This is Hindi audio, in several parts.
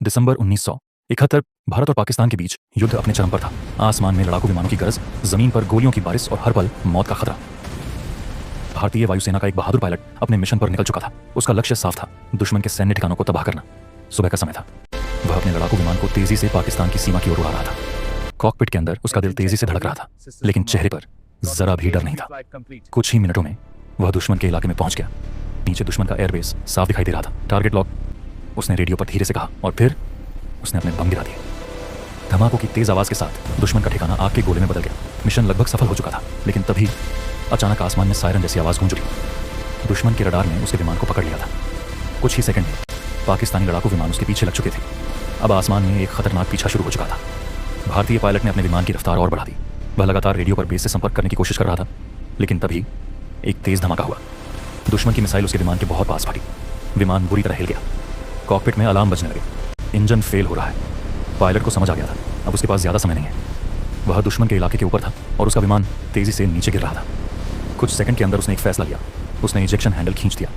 दिसंबर 1971 भारत और पाकिस्तान के बीच युद्ध अपने चरम पर था। आसमान में लड़ाकू विमानों की गरज, जमीन पर गोलियों की बारिश और हर पल मौत का खतरा। भारतीय वायुसेना का एक बहादुर पायलट अपने मिशन पर निकल चुका था। उसका लक्ष्य साफ था, दुश्मन के सैन्य ठिकानों को तबाह करना। सुबह का समय था। वह अपने लड़ाकू विमान को तेजी से पाकिस्तान की सीमा की ओर उड़ा रहा था। कॉकपिट के अंदर उसका दिल तेजी से धड़क रहा था, लेकिन चेहरे पर जरा भी डर नहीं था। कुछ ही मिनटों में वह दुश्मन के इलाके में पहुंच गया। नीचे दुश्मन का एयरबेस साफ दिखाई दे रहा था। टारगेट लॉक, उसने रेडियो पर धीरे से कहा और फिर उसने अपने बम गिरा दिए। धमाकों की तेज आवाज के साथ दुश्मन का ठिकाना आग के गोले में बदल गया। मिशन लगभग सफल हो चुका था, लेकिन तभी अचानक आसमान में सायरन जैसी आवाज गूंज उठी। दुश्मन के रडार ने उसके विमान को पकड़ लिया था। कुछ ही सेकंड में पाकिस्तानी लड़ाकू विमान उसके पीछे लग चुके थे। अब आसमान में एक खतरनाक पीछा शुरू हो चुका था। भारतीय पायलट ने अपने विमान की रफ्तार और बढ़ा दी। वह लगातार रेडियो पर बेस से संपर्क करने की कोशिश कर रहा था, लेकिन तभी एक तेज धमाका हुआ। दुश्मन की मिसाइल उसके विमान के बहुत पास फटी। विमान बुरी तरह हिल गया। कॉकपिट में अलार्म बजने लगे। इंजन फेल हो रहा है। पायलट को समझ आ गया था, अब उसके पास ज्यादा समय नहीं है। वह दुश्मन के इलाके के ऊपर था और उसका विमान तेजी से नीचे गिर रहा था। कुछ सेकंड के अंदर उसने एक फैसला लिया। उसने इजेक्शन हैंडल खींच दिया।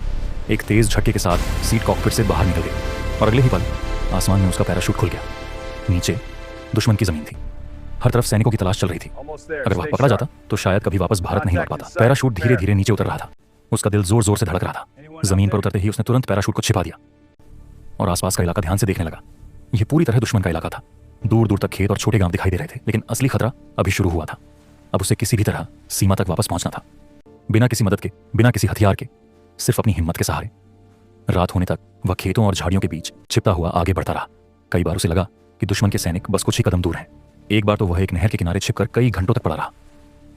एक तेज झटके के साथ सीट कॉकपिट से बाहर निकल गई और अगले ही पल आसमान में उसका पैराशूट खुल गया। नीचे दुश्मन की जमीन थी। हर तरफ सैनिकों की तलाश चल रही थी। अगर वह पकड़ा जाता तो शायद कभी वापस भारत नहीं लौट पाता। पैराशूट धीरे धीरे नीचे उतर रहा था। उसका दिल जोर जोर से धड़क रहा था। जमीन पर उतरते ही उसने तुरंत पैराशूट को छिपा दिया और आसपास का इलाका ध्यान से देखने लगा। यह पूरी तरह दुश्मन का इलाका था। दूर दूर तक खेत और छोटे गांव दिखाई दे रहे थे, लेकिन असली खतरा अभी शुरू हुआ था। अब उसे किसी भी तरह सीमा तक वापस पहुंचना था, बिना किसी मदद के, बिना किसी हथियार के, सिर्फ अपनी हिम्मत के सहारे। रात होने तक वह खेतों और झाड़ियों के बीच छिपता हुआ आगे बढ़ता रहा। कई बार उसे लगा कि दुश्मन के सैनिक बस कुछ ही कदम दूर हैं। एक बार तो वह एक नहर के किनारे छिपकर कई घंटों तक पड़ा रहा,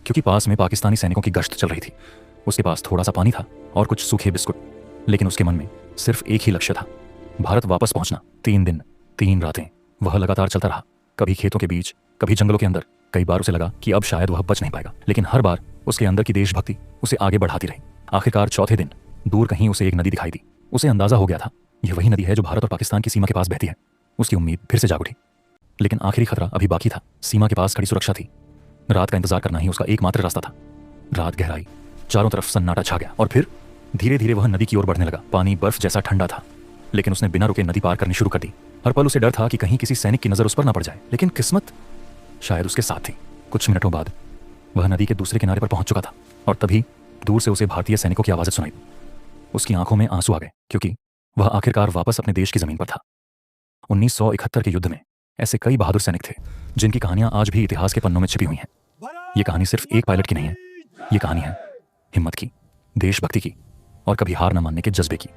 क्योंकि पास में पाकिस्तानी सैनिकों की गश्त चल रही थी। उसके पास थोड़ा सा पानी था और कुछ सूखे बिस्कुट, लेकिन उसके मन में सिर्फ एक ही लक्ष्य था, भारत वापस पहुंचना। 3 दिन 3 रातें वह लगातार चलता रहा, कभी खेतों के बीच, कभी जंगलों के अंदर। कई बार उसे लगा कि अब शायद वह बच नहीं पाएगा, लेकिन हर बार उसके अंदर की देशभक्ति उसे आगे बढ़ाती रही। आखिरकार चौथे दिन दूर कहीं उसे एक नदी दिखाई दी। उसे अंदाजा हो गया था, यह वही नदी है जो भारत और पाकिस्तान की सीमा के पास बहती है। उसकी उम्मीद फिर से जाग उठी, लेकिन आखिरी खतरा अभी बाकी था। सीमा के पास खड़ी सुरक्षा थी। रात का इंतजार करना ही उसका एकमात्र रास्ता था। रात गहराई, चारों तरफ सन्नाटा छा गया और फिर धीरे धीरे वह नदी की ओर बढ़ने लगा। पानी बर्फ जैसा ठंडा था, लेकिन उसने बिना रुके नदी पार करनी शुरू कर दी। हर पल उसे डर था कि कहीं किसी सैनिक की नजर उस पर ना पड़ जाए, लेकिन किस्मत शायद उसके साथ थी। कुछ मिनटों बाद वह नदी के दूसरे किनारे पर पहुंच चुका था और तभी दूर से उसे भारतीय सैनिकों की आवाजें सुनाई। उसकी आंखों में आंसू आ गए, क्योंकि वह आखिरकार वापस अपने देश की जमीन पर था। 1971 के युद्ध में ऐसे कई बहादुर सैनिक थे जिनकी कहानियां आज भी इतिहास के पन्नों में छिपी हुई हैं। ये कहानी सिर्फ एक पायलट की नहीं है, ये कहानी है हिम्मत की, देशभक्ति की और कभी हार न मानने के जज्बे की।